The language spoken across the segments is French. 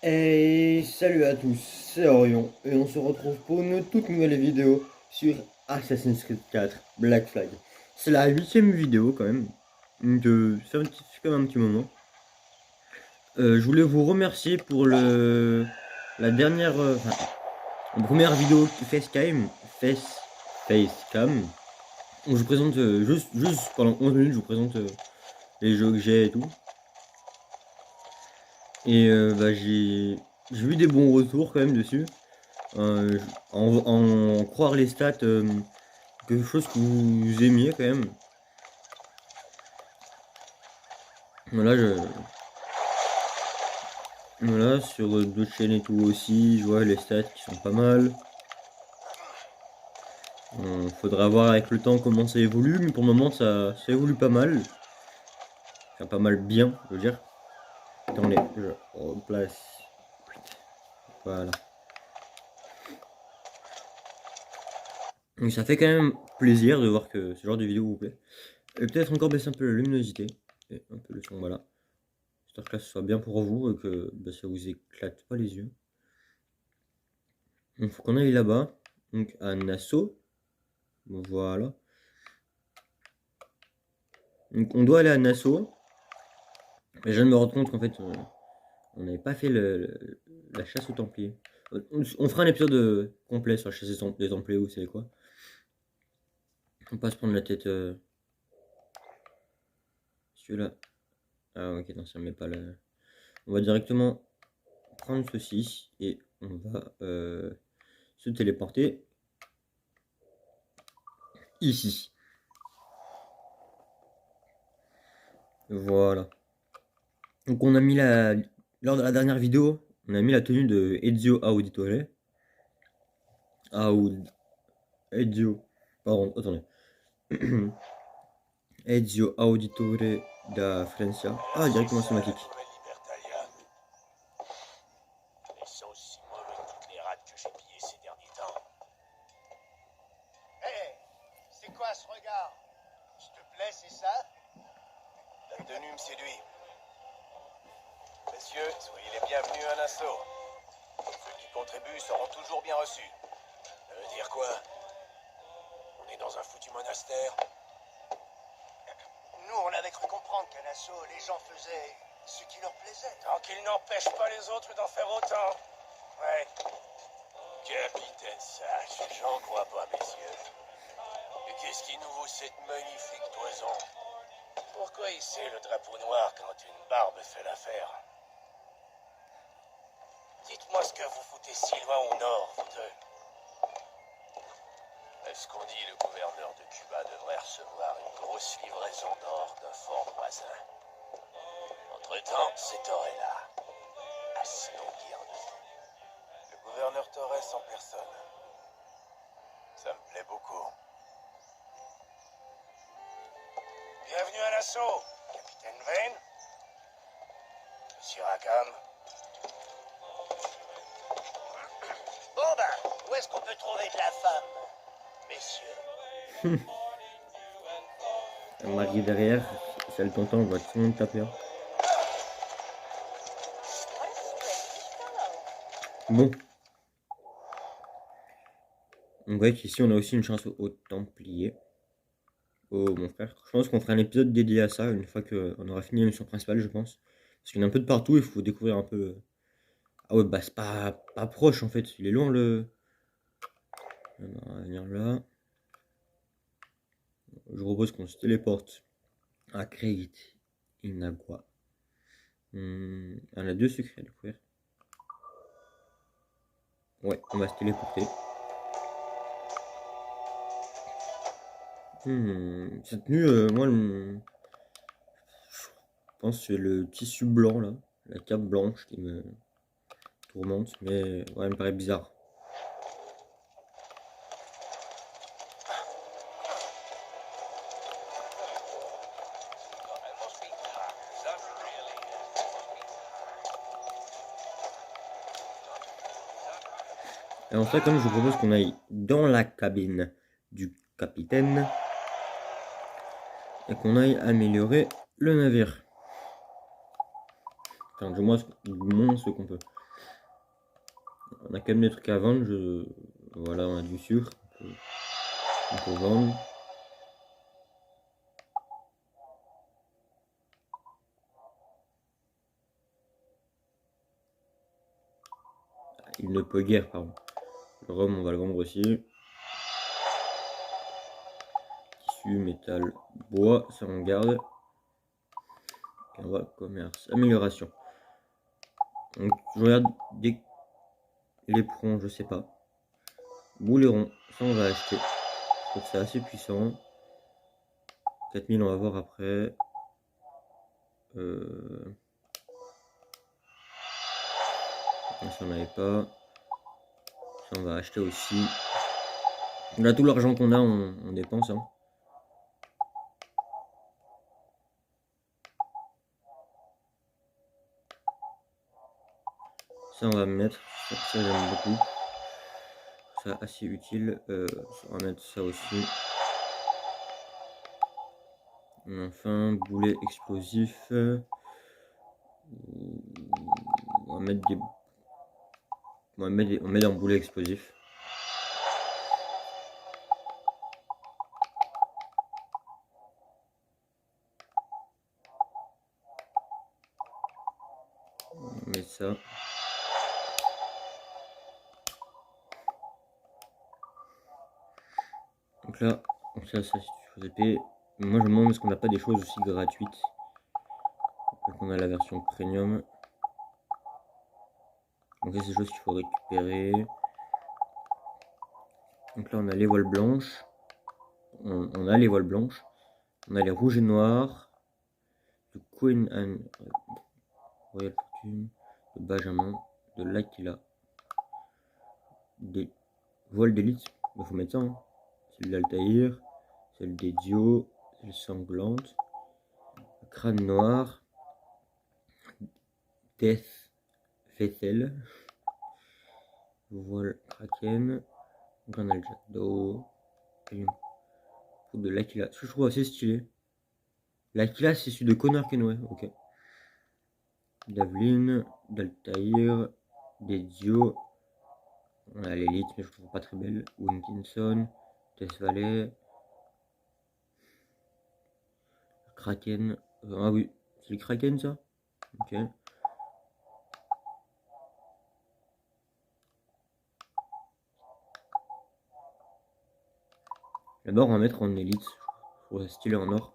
Et salut à tous, c'est Orion et on se retrouve pour une toute nouvelle vidéo sur Assassin's Creed 4 Black Flag. C'est la 8e vidéo quand même, donc ça fait quand même un petit moment. Je voulais vous remercier pour la dernière, la première vidéo Facecam, où je vous présente juste pendant 11 minutes, je vous présente les jeux que j'ai et tout. Et j'ai eu des bons retours quand même dessus. En croire les stats, quelque chose que vous aimiez quand même. Voilà, voilà, sur d'autres chaînes et tout aussi, je vois les stats qui sont pas mal. Faudra voir avec le temps comment ça évolue, mais pour le moment ça évolue pas mal. Enfin, pas mal bien, je veux dire. Attendez, je replace. Voilà. Donc ça fait quand même plaisir de voir que ce genre de vidéo vous plaît. Et peut-être encore baisser un peu la luminosité. Et un peu le son, voilà. J'espère que ça soit bien pour vous et que ça vous éclate pas les yeux. Donc faut qu'on aille là-bas. Donc à Nassau. Voilà. Donc on doit aller à Nassau. Mais je viens de me rendre compte qu'en fait on n'avait pas fait la chasse aux Templiers. On fera un épisode complet sur la chasse des Templiers, vous savez quoi. On va pas se prendre la tête. Celui-là. Ah ok, non, ça ne met pas là. On va directement prendre ceci et on va se téléporter ici. Voilà. Donc on a mis lors de la dernière vidéo, on a mis la tenue de Ezio Auditore. Ezio. Pardon, attendez. Ezio Auditore da Francia. Ah, directement cinématique. Ils sont aussi mauvais que toutes les rats que j'ai pillées ces derniers temps. Hé, c'est quoi ce regard? S'il te plaît, c'est ça? La tenue me séduit. Messieurs, soyez les bienvenus à Nassau. Ceux qui contribuent seront toujours bien reçus. Ça veut dire quoi? On est dans un foutu monastère. Nous, on avait cru comprendre qu'à Nassau, les gens faisaient ce qui leur plaisait. Tant qu'ils n'empêchent pas les autres d'en faire autant. Ouais. Capitaine Sage, j'en crois pas, messieurs. Et qu'est-ce qui nous vaut cette magnifique toison? Pourquoi hisser le drapeau noir quand une barbe fait l'affaire? Dites-moi ce que vous foutez si loin au nord, vous deux. Est-ce qu'on dit le gouverneur de Cuba devrait recevoir une grosse livraison d'or d'un fort voisin? Entre-temps, cet or est là, à se nourrir de vous. Le gouverneur Torres en personne. Ça me plaît beaucoup. Bienvenue à l'assaut, capitaine Vane. Monsieur Rackham. Bon ben, où est-ce qu'on peut trouver de la femme, messieurs? On arrive derrière, c'est le tonton, on va tout le monde taper. Hein. Bon. On voit qu'ici on a aussi une chance aux Templiers. Oh mon frère, je pense qu'on fera un épisode dédié à ça une fois qu'on aura fini la mission principale, je pense. Parce qu'il y en a un peu de partout, il faut découvrir un peu. Ah ouais, bah c'est pas proche en fait, il est loin le. On va venir là. Je propose qu'on se téléporte à Crate Inagua. On a 2 secrets à découvrir. Ouais, on va se téléporter. Cette tenue, moi, je pense que c'est le tissu blanc là, la cape blanche qui me tourmente, mais ouais, elle me paraît bizarre. Et en fait, comme je vous propose qu'on aille dans la cabine du capitaine et qu'on aille améliorer le navire. Enfin, du moins ce qu'on peut. On a quand même des trucs à vendre. Voilà, on a du sucre. On peut vendre. Il ne peut guère, pardon. Le rhum, on va le vendre aussi. Tissu, métal, bois, ça on garde. Et on va commerce, amélioration. Donc je regarde des l'éperon, je sais pas. Bouleron, ça on va acheter. Je trouve que c'est assez puissant. 4000 on va voir après. Ça on n'avait pas. Ça on va acheter aussi. Là tout l'argent qu'on a on dépense. Hein. Ça on va mettre. Ça j'aime beaucoup. Ça assez utile. On va mettre ça aussi. Enfin, boulet explosif. On va mettre des. On met un boulet explosif. On met ça. Donc là, ça c'est chose épée. Moi je me demande est-ce qu'on n'a pas des choses aussi gratuites. Donc on a la version premium. Donc c'est des choses qu'il faut récupérer. Donc là on a les voiles blanches. On a les voiles blanches. On a les rouges et noirs. De Queen Anne. Royal Fortune. De Benjamin. De l'Aquila. Des voiles d'élite. Il faut mettre ça. Hein. Celle d'Altaïr. Celle des Dio. Celle sanglante. Crâne noir. Death Vessel. Voile Kraken. Granal Jado. De l'Aquila. Ce que je trouve assez stylé. L'Aquila, c'est celui de Connor Kenway. Ok. Davlin. d'Altaïr. Dedio. On a l'élite, mais je trouve pas très belle. Winkinson. Tess Valley. Kraken. Ah oui. C'est le Kraken ça. Ok. D'abord, on va mettre en élite. Je trouve ça stylé en or.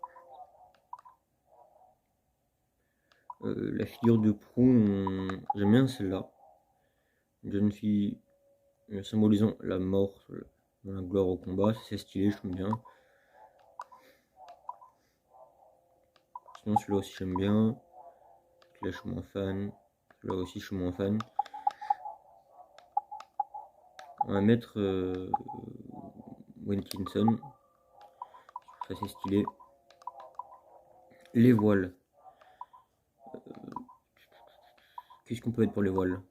La figure de proue, j'aime bien celle-là. Une jeune fille symbolisant la mort dans la gloire au combat. C'est stylé, je trouve bien. Sinon, celui-là aussi, j'aime bien. Là, je suis moins fan. Là aussi, je suis moins fan. On va mettre Winkinson. Ça, c'est stylé. Les voiles. Qu'est-ce qu'on peut mettre pour les voiles?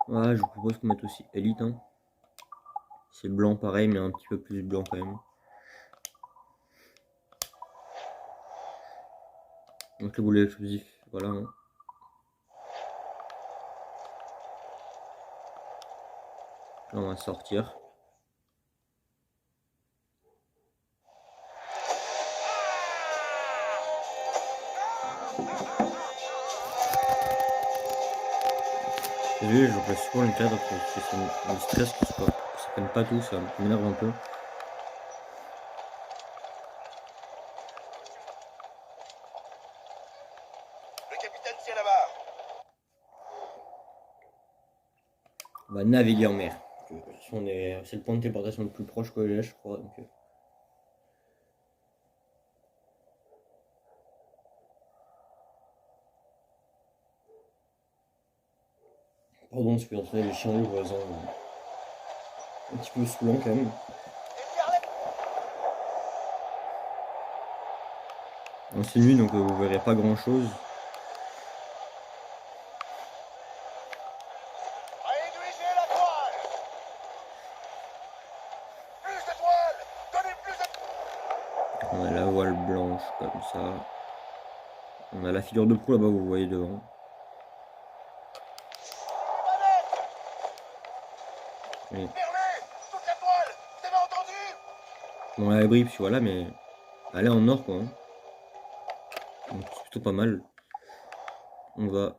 Voilà, je vous propose qu'on mette aussi Elite. Hein. C'est blanc pareil, mais un petit peu plus blanc quand même. Donc le boulet explosif, voilà. Hein. Là, on va sortir. Désolé, je replace souvent le cadre parce que ça me stresse que ça prenne pas tout, ça m'énerve un peu. Le capitaine, c'est là-bas. On va naviguer en mer. C'est le point de téléportation le plus proche que j'ai, je crois. Donc, pardon, je peux entendre les chiens du voisin. Un petit peu saoulant quand même. C'est nuit donc vous verrez pas grand chose. Réduisez la toile. étoile blanche comme ça. On a la figure de proue là-bas, vous voyez devant. Oui. Bon, elle brille, puis voilà, mais elle est en or quoi. Hein. Donc c'est plutôt pas mal. Je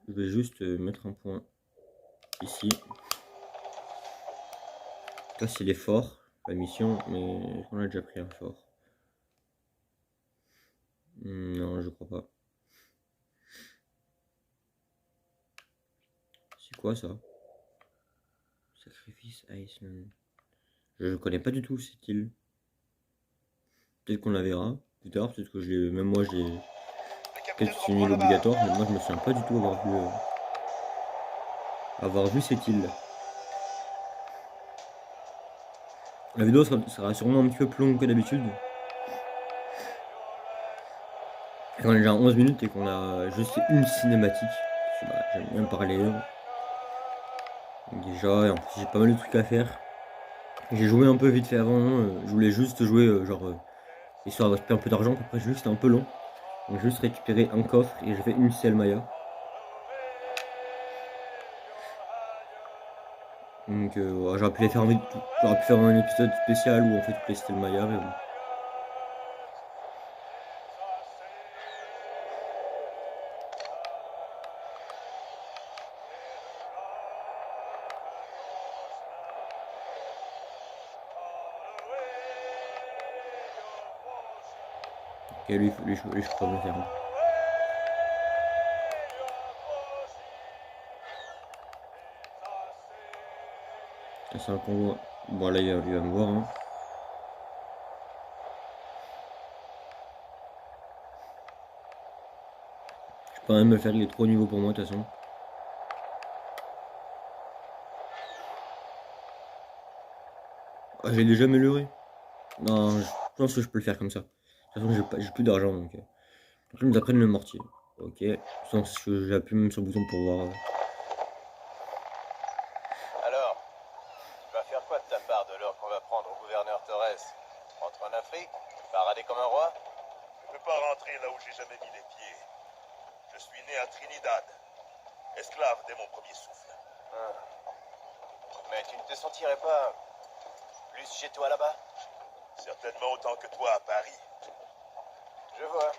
vais juste mettre un point ici. Ça c'est l'effort, la mission, mais on a déjà pris un fort. Non, je crois pas. C'est quoi ça? Sacrifice Iceland. Je connais pas du tout cette île. Peut-être qu'on la verra plus tard, peut-être que je l'ai. Même moi je l'ai. Peut-être que c'est une île obligatoire, mais moi je me souviens pas du tout avoir vu cette île. La vidéo sera sûrement un petit peu plus longue que d'habitude. On est déjà à 11 minutes et qu'on a juste fait une cinématique. Bah, j'aime bien parler. Déjà, et en plus j'ai pas mal de trucs à faire. J'ai joué un peu vite fait avant, je voulais juste jouer histoire de récupérer un peu d'argent, après juste c'était un peu long. Donc j'ai juste récupéré un coffre et j'ai fait une ciel Maya. Donc ouais, j'aurais pu faire un épisode spécial où on fait toutes les ciel Maya, mais bon. Ok, lui je peux pas me faire. Hein. C'est un convoi. Bon là il va me voir. Hein. Je peux même me faire, il est trop haut niveau pour moi de toute façon. Ah, j'ai déjà amélioré. Non, je pense que je peux le faire comme ça. De toute façon j'ai plus d'argent donc. Je nous apprenne le mortier. Ok. Sans que j'appuie même sur le bouton pour voir. Alors, tu vas faire quoi de ta part de l'or qu'on va prendre au gouverneur Torres? Rentrer en Afrique? Parader comme un roi? Je ne peux pas rentrer là où j'ai jamais mis les pieds. Je suis né à Trinidad. Esclave dès mon premier souffle. Ah. Mais tu ne te sentirais pas plus chez toi là-bas? Certainement autant que toi à Paris. Je vois.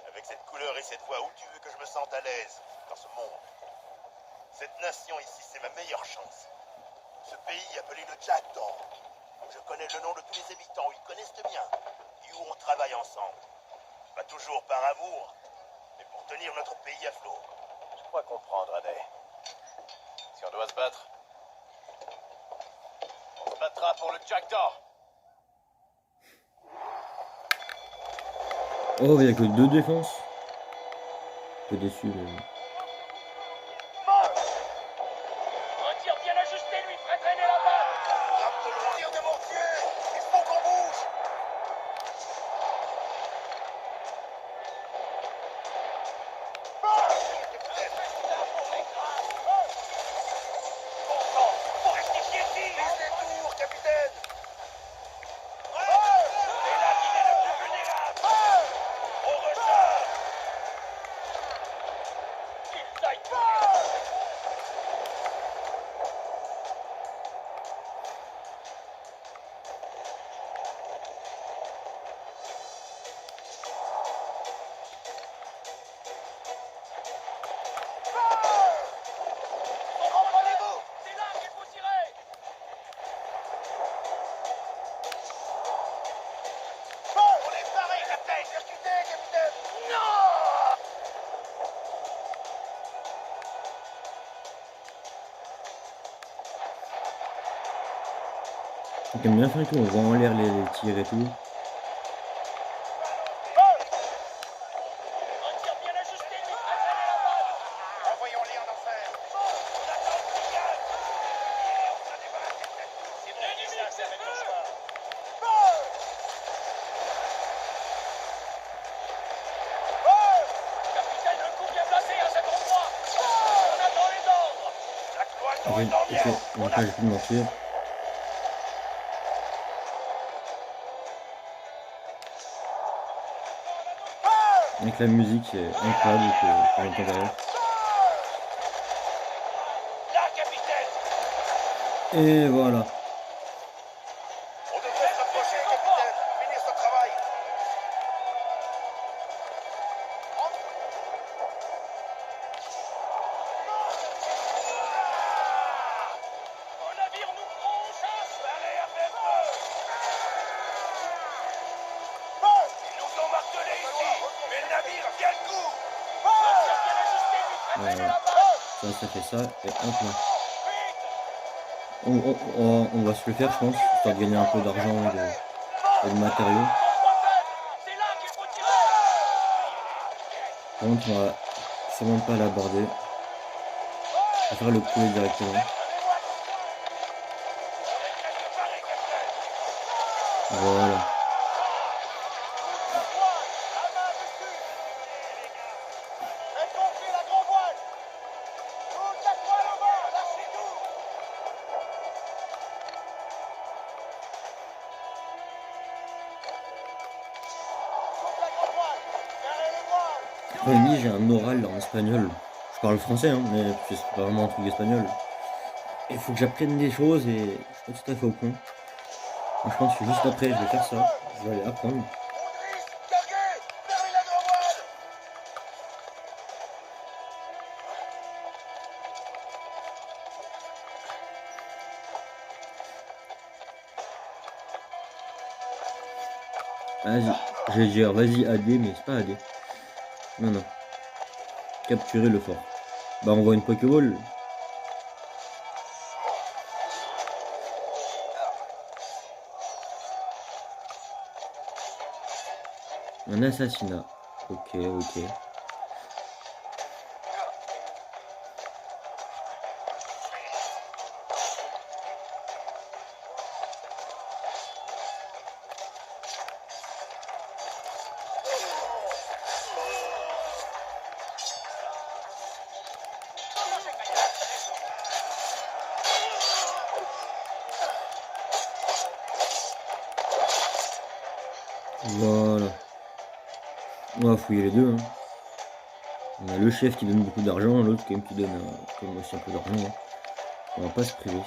Avec cette couleur et cette voix, où tu veux que je me sente à l'aise dans ce monde? Cette nation ici, c'est ma meilleure chance. Ce pays appelé le Jackdaw. Je connais le nom de tous les habitants, ils connaissent bien. Et où on travaille ensemble. Pas toujours par amour, mais pour tenir notre pays à flot. Je crois comprendre, Adé. Si on doit se battre, on se battra pour le Jackdaw. Oh, il n'y a que 2 défenses. Un peu déçu, mais. Un tir bien ajusté lui ferait traîner la balle. Rappelons, tire de mortier. Il faut qu'on bouge. Capitaine! C'est là qu'il est le plus vulnérable. Au recharge! Qu'il aille mourir. Comprenez-vous? C'est là qu'il faut tirer. On est paré, capitaine! Percuté, capitaine! J'aime bien ça et tout, on voit en l'air les tirs et tout. Un tir bien ajusté lui ferait traîner la balle. Envoyons-les en enfer! L'ennemi ça mène le chemin. Capitaine, un coup bien placé à cet endroit. On attend les ordres. La cloison Ok, est en ok, miettes! donc là j'ai plus de mortier. Avec la musique, c'est incroyable qu'on entend derrière. Là, capitaine. Et voilà. On devrait se rapprocher, capitaine. Finir ce travail. Mon navire nous prend en chasse. Allez, à faire feu. Ils nous ont martelé ici, mais le navire tient le coup. Voilà. Ça fait ça, et hop là. On va se le faire, je pense, histoire de gagner un peu d'argent et de matériaux. C'est là qu'il faut tirer. Par contre, on va sûrement pas l'aborder. Je préfère le couler directement. Voilà. Oui, j'ai un oral en espagnol. Je parle français, hein, mais c'est pas vraiment un truc espagnol. Il faut que j'apprenne des choses et je suis pas tout à fait au point. Donc, je pense que juste après, je vais faire ça. Je vais aller apprendre. Vas-y. Je vais dire, vas-y, AD, mais c'est pas AD. Non, non. Capturer le fort. Bah, on voit une Pokéball. Un assassinat. Ok, ok. Voilà. On va fouiller les deux. Hein. On a le chef qui donne beaucoup d'argent, l'autre quand même qui donne comme aussi un peu d'argent. Hein. On va pas se priver.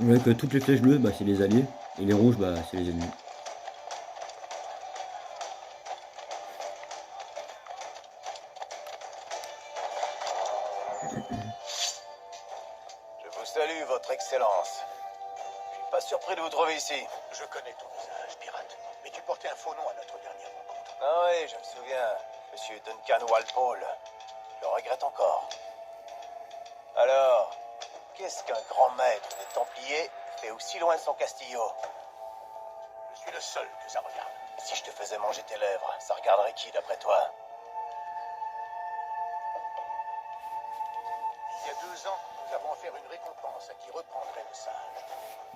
On voit que toutes les flèches bleues, bah, c'est les alliés, et les rouges, bah, c'est les ennemis. Je vous salue, votre excellence. Je suis pas surpris de vous trouver ici. Je connais ton visage, pirate, mais tu portais un faux nom à notre dernière rencontre. Ah oui, je me souviens. Monsieur Duncan Walpole. Je le regrette encore. Alors, qu'est-ce qu'un grand maître des Templiers fait aussi loin de son castillo? Je suis le seul que ça regarde. Si je te faisais manger tes lèvres, ça regarderait qui d'après toi? Il y a 2 ans, nous avons offert une récompense à qui reprendrait le sage.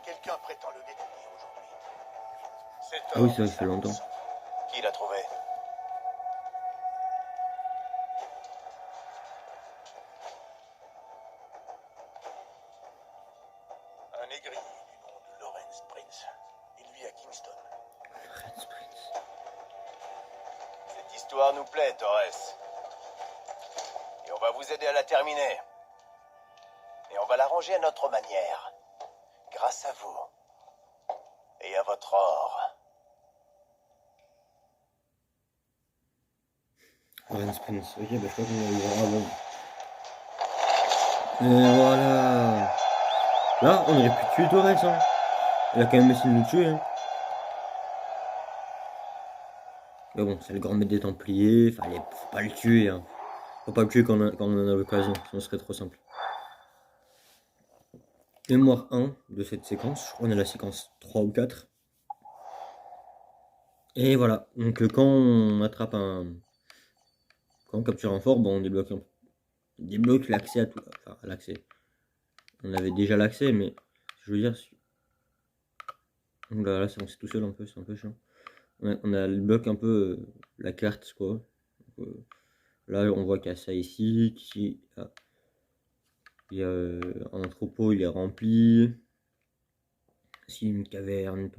Quelqu'un prétend le détenir aujourd'hui. Cet Ah oui, homme c'est vrai que ça fait longtemps. Qui l'a trouvé? Un négrier du nom de Lawrence Prince. Il vit à Kingston. Cette histoire nous plaît, Torres. Et on va vous aider à la terminer. Et on va l'arranger à notre manière. Grâce à vous. Et à votre or. Lawrence Prince. Ok, bah je crois qu'on va le voir avant. Et voilà. Là, on aurait pu tuer Torres. Hein. Il a quand même essayé de nous tuer. Hein. Mais bon, c'est le grand maître des Templiers. Faut pas le tuer. Hein. Faut pas le tuer quand on en a l'occasion. Sinon, ce serait trop simple. Mémoire 1 de cette séquence. Je crois qu'on est à la séquence 3 ou 4. Et voilà. Donc, quand on attrape un. Quand on capture un fort, bon, on débloque l'accès à tout. Enfin, l'accès. On avait déjà l'accès, mais je veux dire. Donc là, c'est tout seul un peu, c'est un peu chiant. On a le bloc un peu la carte, quoi. Donc, Là, on voit qu'il y a ça ici, il y a un entrepôt, il est rempli. Ici, une caverne.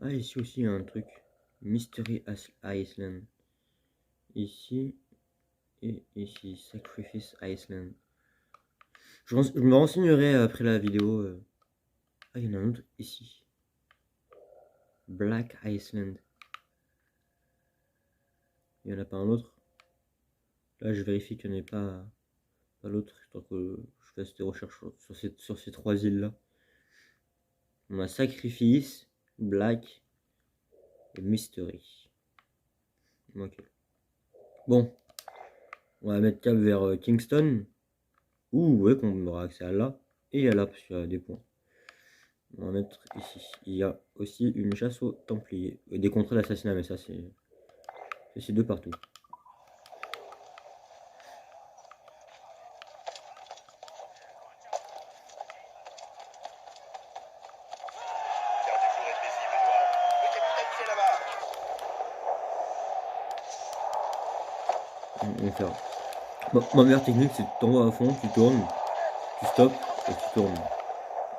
Ah, ici aussi, il y a un truc. Mystery Island. Ici et ici, Sacrifice Island. Je me renseignerai après la vidéo. Ah, il y en a un autre ici. Black Island. Il n'y en a pas un autre. Là, je vérifie qu'il n'y en ait pas l'autre, histoire que je fasse des recherches sur ces 3 îles-là. On a Sacrifice, Black et Mystery. Ok. Bon. On va mettre cap vers Kingston. Ou ouais, qu'on aura accès à là. Et à là, parce qu'il y a des points. On va mettre ici. Il y a aussi une chasse aux Templiers. Et des contrats d'assassinat, mais ça c'est de partout. Garde du jour est paisible, Edouard. Le capitaine, c'est là-bas. On va faire. Bon, ma meilleure technique, c'est que tu t'envoies à fond, tu tournes, tu stops et tu tournes.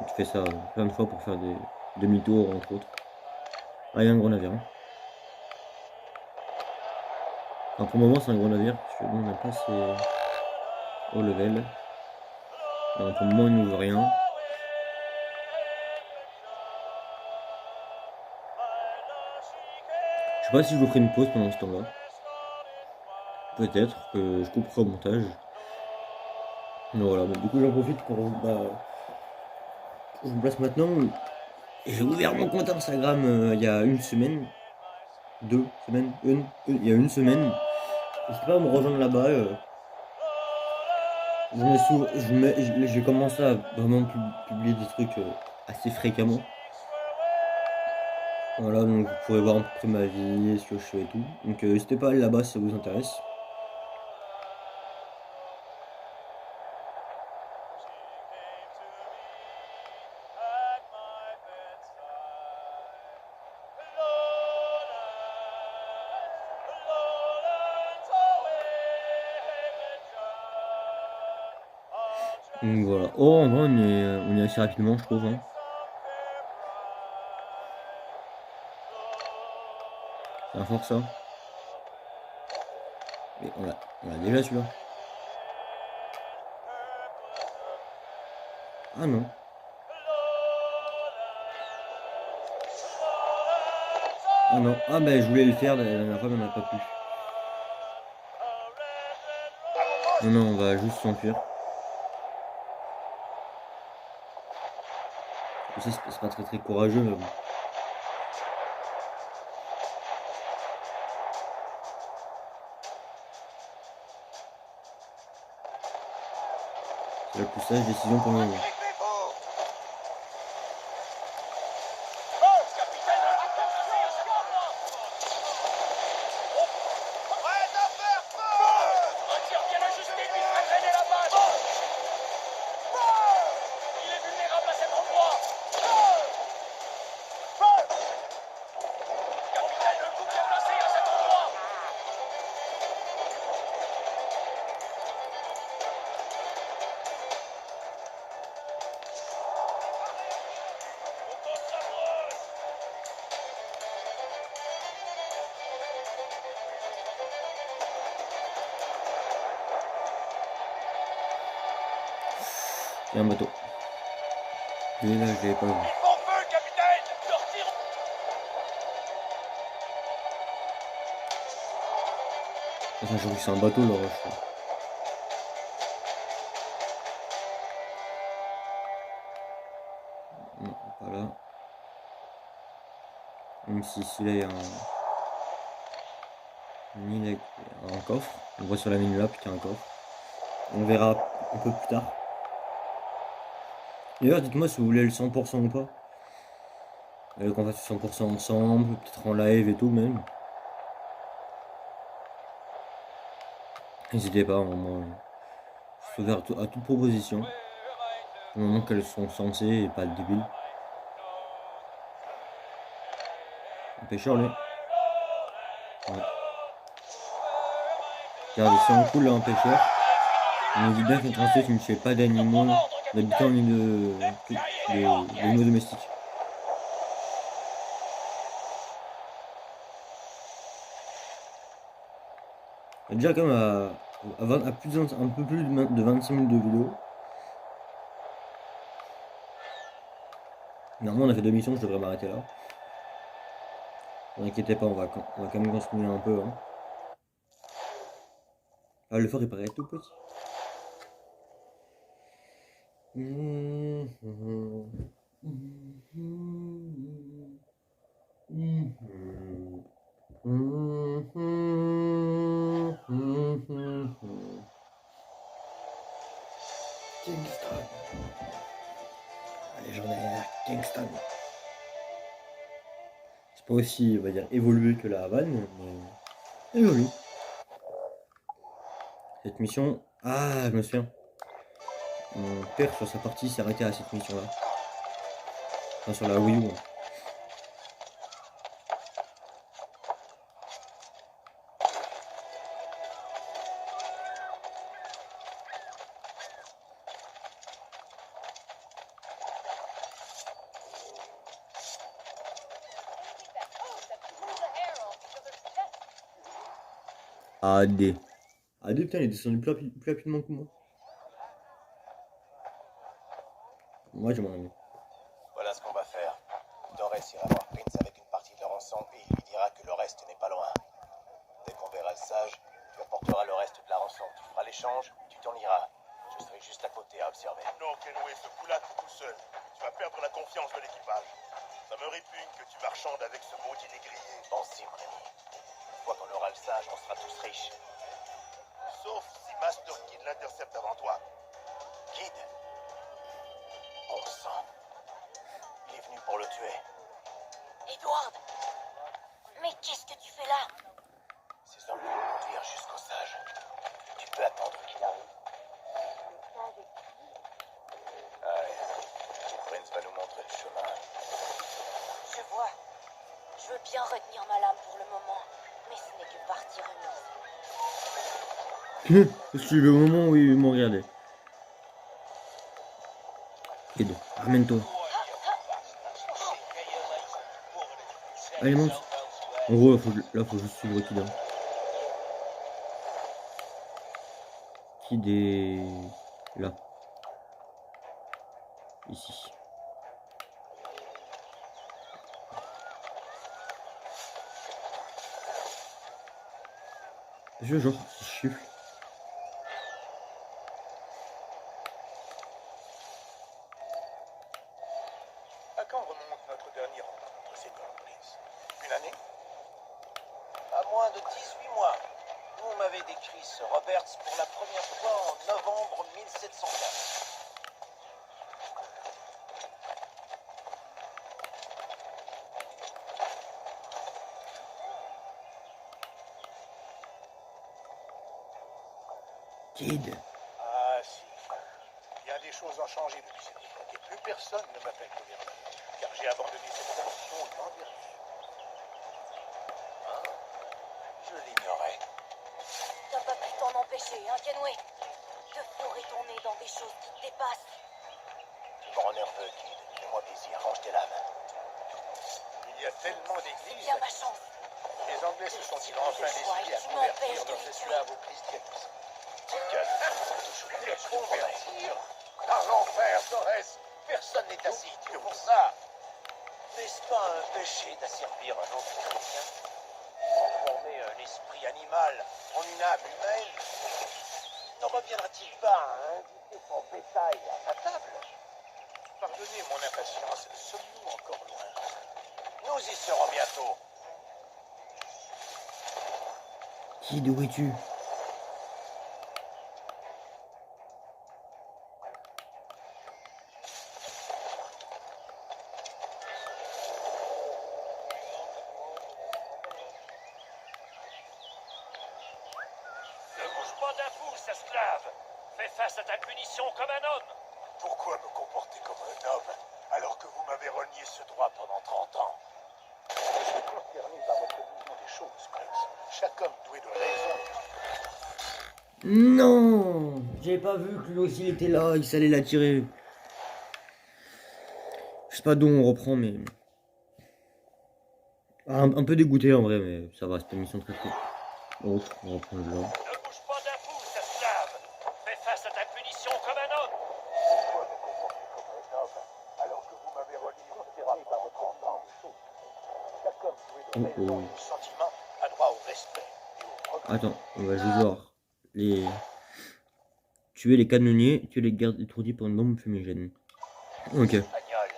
Et tu fais ça plein de fois pour faire des demi-tours, entre autres. Ah, il y a un gros navire. Hein. Enfin, pour le moment, c'est un gros navire, parce que nous, on n'a pas assez haut level. Alors, pour le moment, il n'ouvre rien. Je sais pas si je vous ferai une pause pendant ce temps-là. Peut-être que je couperai au montage. Mais voilà, du coup, j'en profite pour je vous place maintenant. J'ai ouvert mon compte Instagram il y a une semaine. 2 semaines. Il y a une semaine. N'hésitez pas à me rejoindre là-bas. J'ai commencé à vraiment publier des trucs assez fréquemment. Voilà, donc vous pourrez voir un peu ma vie, ce que je fais et tout. Donc n'hésitez pas à aller là-bas si ça vous intéresse. Donc voilà. Oh, en vrai, on est assez rapidement, je trouve. Hein. C'est un fort ça. Et on l'a déjà celui-là. Ah non. Ah non. Ah ben je voulais le faire la dernière fois mais on n'a pas pu. Non non, on va juste s'enfuir. Ça c'est pas très courageux mais bon. C'est la plus sage décision pour le moment. Il y a un bateau. Et là, je l'avais pas vu. Enfin, j'ai vu que c'est un bateau, là, je crois. Non, pas là. Même si ici, là, il y a un coffre. On voit sur la mini map qu'il y a un coffre. On verra un peu plus tard. D'ailleurs, dites-moi si vous voulez le 100% ou pas. Qu'on fasse 100% ensemble, peut-être en live et tout même. N'hésitez pas, moi, je suis ouvert à toute proposition. Du moment qu'elles sont sensées et pas débiles. Un pêcheur, lui. Ouais. Regardez, si on coule là un pêcheur, on évite bien qu'on transite, il ne fait pas d'animaux, d'habitants ni d'animaux domestiques. On est déjà quand même à plus un peu plus de 25 minutes de vidéo. Normalement on a fait 2 missions, je devrais m'arrêter là. Ne vous inquiétez pas, on va quand même continuer un peu. Hein. Ah, le fort il paraît tout petit. Kingston. La légendaire Kingston. C'est pas aussi, on va dire, évolué que la Havane, mais évolue. Cette mission... Ah, je me souviens. Mon père, sur sa partie, s'est arrêté à cette mission-là. Enfin, sur la Wii U. Hein. AD. AD, putain, il est descendu plus rapidement que moi. Moi, je m'en ai. Voilà ce qu'on va faire. Torres ira voir Prince avec une partie de la rançon et il lui dira que le reste n'est pas loin. Dès qu'on verra le sage, tu apporteras le reste de la rançon. Tu feras l'échange, tu t'en iras. Je serai juste à côté à observer. Non, Kenway, ce coup-là, t'es tout seul. Tu vas perdre la confiance de l'équipage. Ça me répugne que tu marchandes avec ce maudit négrier. Pense-y, mon ami. Une fois qu'on aura le sage, on sera tous riches. Sauf si Master Kid l'intercepte avant toi. Kid? Bon sang. Il est venu pour le tuer. Edward! Mais qu'est-ce que tu fais là? Ces hommes vont le conduire jusqu'au sage. Tu peux attendre qu'il arrive. Allez. Prince va nous montrer le chemin. Je vois. Je veux bien retenir ma lame pour le moment, mais ce n'est que partie remise. C'est le moment où ils m'ont regardé. Kid, ramène-toi. Allez, monte. En gros, là, faut juste suivre Kid. Hein. Kid est là. Ici. Je genre, c'est chiffre. À quand remonte notre dernière rencontre, Seigneur Prince? Une année? À moins de 18 mois. Vous m'avez décrit ce Roberts pour la première fois en novembre 1704. Kid. Ah, si. Bien des choses ont changé depuis cette époque et plus personne ne m'appelle gouverneur, car j'ai abandonné cette fonction grande vertu. Je l'ignorais. T'as pas pu t'en empêcher, hein, Kenway? De fourrer ton nez dans des choses qui te dépassent. Tu me rends nerveux, Kid. Fais-moi plaisir, range tes lames. Il y a tellement C'est d'églises. bien ma chance. Les Anglais se sont-ils enfin décidés à convertir leurs esclaves au christianisme? Les convertir? Dans l'enfer, Torres! Personne n'est assez idiot pour ça. N'est-ce pas un péché d'asservir un autre chrétien? Transformer un esprit animal en une âme humaine? N'en reviendra-t-il pas à inviter son bétail à sa table? Pardonnez mon impatience, sommes-nous encore loin? Nous y serons bientôt. Kid, où es-tu? Ne bouge pas d'un pouce, esclave. Fais face à ta punition comme un homme. Pourquoi me comporter comme un homme alors que vous m'avez renié ce droit pendant 30 ans? Je suis consterné par votre vision des choses, Prince. Chaque homme doué de raison Non, j'avais pas vu que lui aussi il était là, il s'allait la tirer. Je sais pas d'où on reprend, mais... Un peu dégoûté en vrai, mais ça va, c'est une mission très cool. Oh, on reprend le là. Ne bouge pas d'un pouce, esclave. Fais face à ta punition comme un homme. Alors que vous m'avez relié par votre enfant. D'accord, vous êtes raison et le sentiment a droit au respect et au progrès. Attends, on va juste voir. Tuer les canonniers, tuer les gardes étourdis pour une bombe fumigène. Ok. Agnol,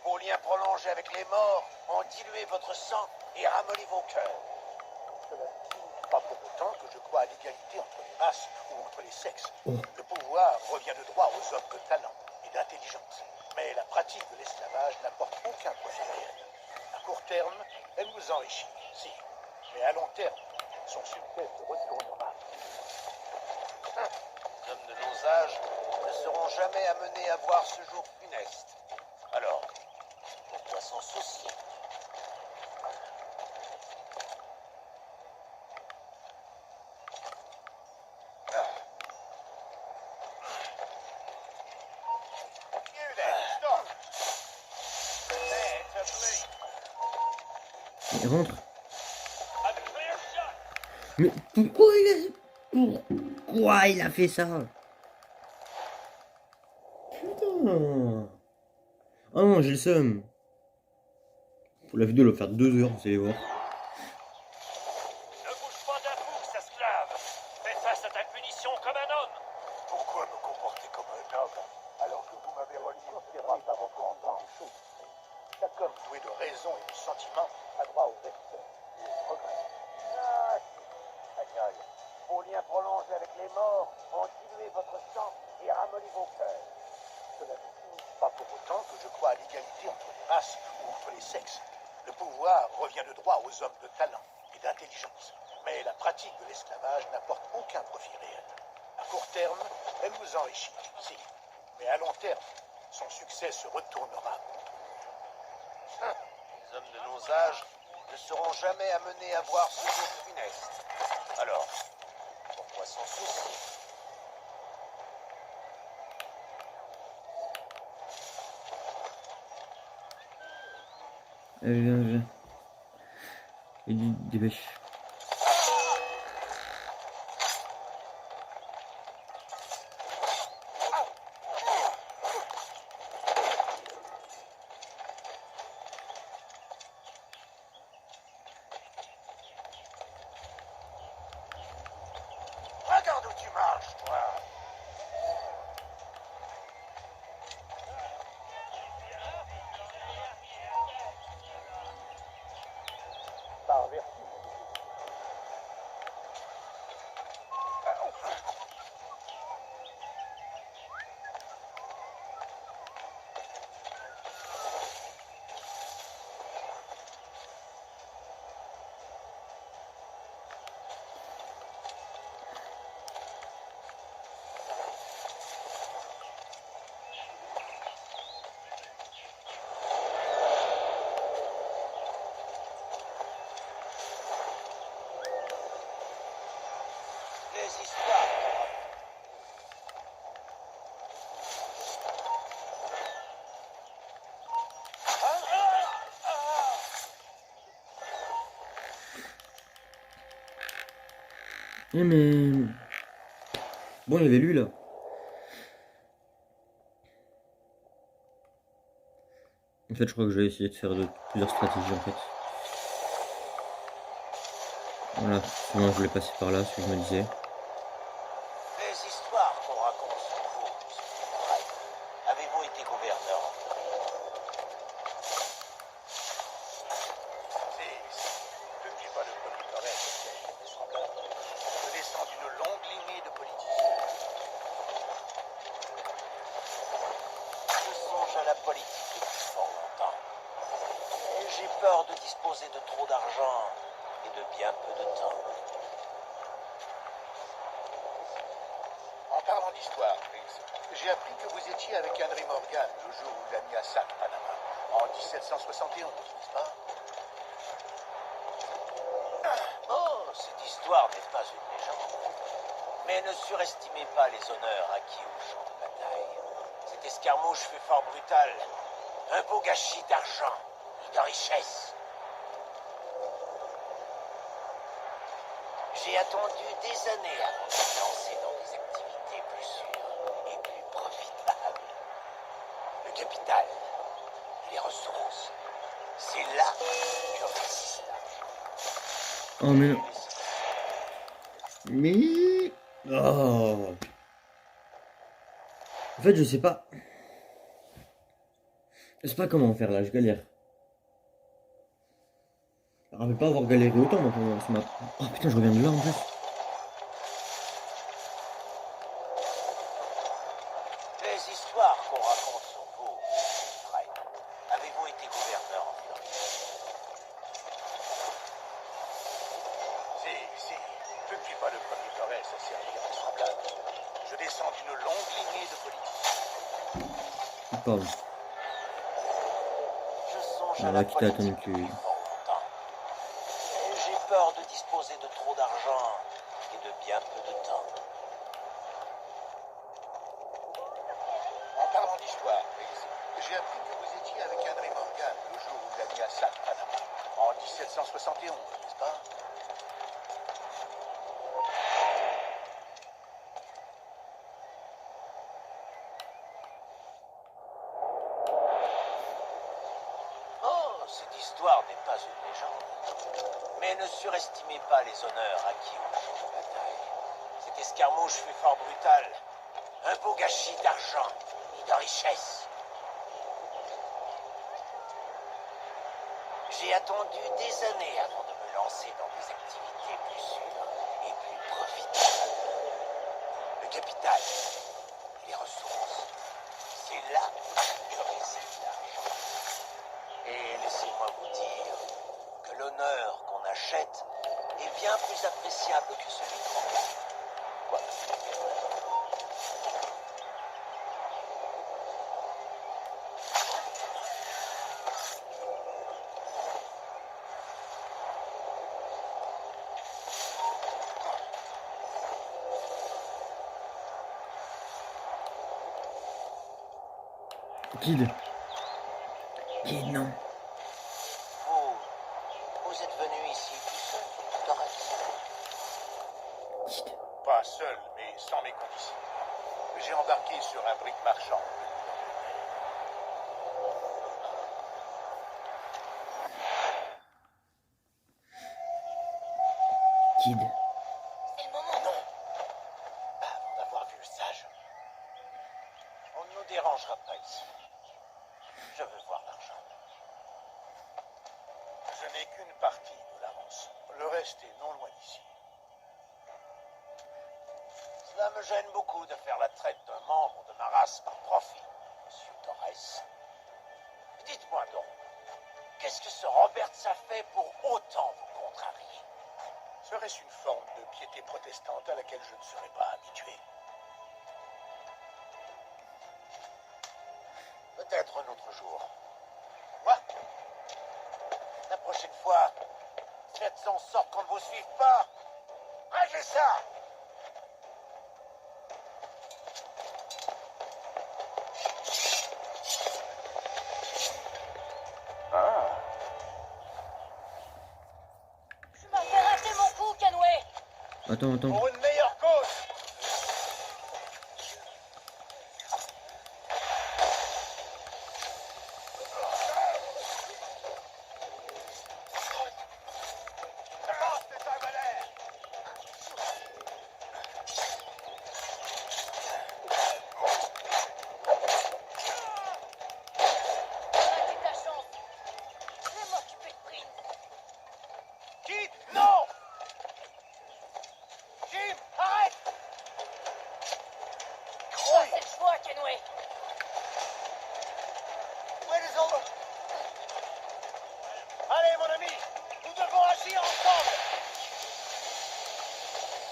vos liens prolongés avec les morts ont dilué votre sang et ramolli vos cœurs. Cela ne signifie pas pour autant que je crois à l'égalité entre les races ou entre les sexes. Oh. Le pouvoir revient de droit aux hommes de talent et d'intelligence. Mais la pratique de l'esclavage n'apporte aucun profit réel. À court terme, elle vous enrichit, si. Mais à long terme, son succès se retournera. Les hommes de nos âges ne seront jamais amenés à voir ce jour funeste. Alors, pourquoi s'en soucier? Il rentre. Mais pourquoi il a fait ça? Putain. Oh non, j'ai le seum. La vidéo elle va faire 2 heures, vous allez voir. Ne bouge pas d'un pouce, esclave. Fais face à ta punition comme un homme. Pourquoi me comporter comme un homme alors que vous m'avez relié par votre enfant? Chaque homme doué de raison et de sentiment a droit au respect et au progrès. Ah, si, Agnol, vos liens prolongés avec les morts ont dilué votre sang et ramolli vos cœurs. Cela ne signifie pas pour autant que je crois à l'égalité entre les races ou entre les sexes. Le pouvoir revient de droit aux hommes de talent et d'intelligence. Mais la pratique de l'esclavage n'apporte aucun profit réel. À court terme, elle vous enrichit, si. Mais à long terme, son succès se retournera. Les hommes de nos âges ne seront jamais amenés à voir ce jour funeste. Alors, pourquoi s'en soucier? Allez, viens. Il dit dépêche. Regarde où tu marches, toi. Par vertu. Les histoires. Eh mais... Bon, il y avait lui là. En fait, je crois que je vais essayer de faire plusieurs stratégies en fait. Voilà, souvent je voulais passer par là, ce que je me disais. Les histoires qu'on raconte sur vous, ouais. Avez-vous été gouverneur? Si. N'oubliez pas le politolègue, je descends d'une longue lignée de politiciens. Je songe à la politique depuis fort longtemps. Et j'ai peur de disposer de trop d'argent et de bien peu de temps. En parlant d'histoire, Chris, j'ai appris que vous étiez avec Henry Morgan le jour où il a mis à sac Panama, en 1771, n'est-ce pas? Oh, cette histoire n'est pas une légende. Mais ne surestimez pas les honneurs acquis au champ de bataille. Cette escarmouche fut fort brutale. Un beau gâchis d'argent et de richesse. J'ai attendu des années avant de me lancer dans des activités plus sûres et plus profitables. Le capital, les ressources, c'est là que réside l'argent. Oh mais non. Mais... Oh. En fait, je sais pas. Je sais pas comment faire là, je galère. Je me rappelle pas avoir galéré autant moi pendant ce map. Oh putain, je reviens de là en plus. Les histoires qu'on raconte sont beaux, Fry. Avez-vous été gouverneur en Floride? Si. Je ne suis pas le premier Torres à servir en semblable. Je descends d'une longue lignée de politiciens. Pardon. Je songe On à va la quitter à ton politique cul. depuis fort longtemps. Et j'ai peur de disposer de trop d'argent et de bien peu de temps. En parlant d'histoire, j'ai appris que vous étiez avec Henry Morgan le jour où il a mis à sac Panama. En 1771, n'est-ce pas? Oh, cette histoire n'est pas une légende. Mais ne surestimez pas les honneurs acquis au champ de bataille. Cette escarmouche fut fort brutale. Un beau gâchis d'argent et de richesse. J'ai attendu des années avant de me lancer dans des activités plus sûres et plus profitables. Le capital, les ressources, c'est là que réside l'argent. Et laissez-moi vous dire que l'honneur qu'on achète est bien plus appréciable que celui qu'on gagne. Quoi? Kid. Kid, non. Vous êtes venu ici tout seul, Torres? Kid. Pas seul, mais sans mes conditions. J'ai embarqué sur un brick marchand. Kid. C'est le moment. Non. Pas avant d'avoir vu le sage. On ne nous dérangera pas ici. Je veux voir l'argent. Je n'ai qu'une partie de l'avance. Le reste est non loin d'ici. Cela me gêne beaucoup de faire la traite d'un membre de ma race par profit, Monsieur Torres. Dites-moi donc, qu'est-ce que ce Roberts a fait pour autant vous contrarier? Serait-ce une forme de piété protestante à laquelle je ne serais pas habitué? Peut-être un autre jour. Moi, la prochaine fois, faites en sorte qu'on ne vous suive pas. Réglez ça! Tu m'as fait rater mon coup, Canway. Attends. Pour une meilleure cause! Lance tes armes à l'air! Raté ta chance. Je vais m'occuper de Prince. Kid, non! Jim, arrête! Pas cette fois, Canway. Où est les autres? Allez, mon ami, nous devons agir ensemble!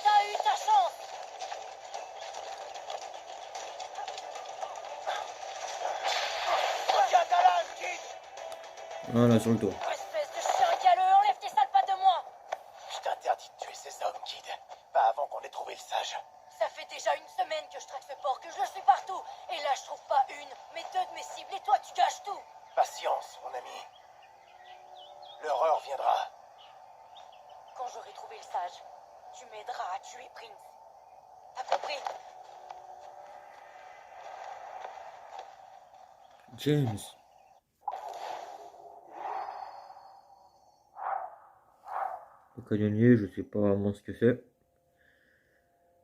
T'as eu ta chance. Tiens ta lame, Kid! Voilà, sur le toit. Espèce de chien galeux, enlève tes sales pattes de moi. Je t'interdis de tuer ces hommes, Kid. Pas avant qu'on ait trouvé le sage. une semaine que je traque ce porc, que je le suis partout. Et là, je trouve pas une, mais deux de mes cibles. Et toi, tu gâches tout. Patience, mon ami. L'horreur viendra. Quand j'aurai trouvé le sage, tu m'aideras à tuer Prince. T'as compris? James. Le canonnier, je sais pas vraiment ce que c'est.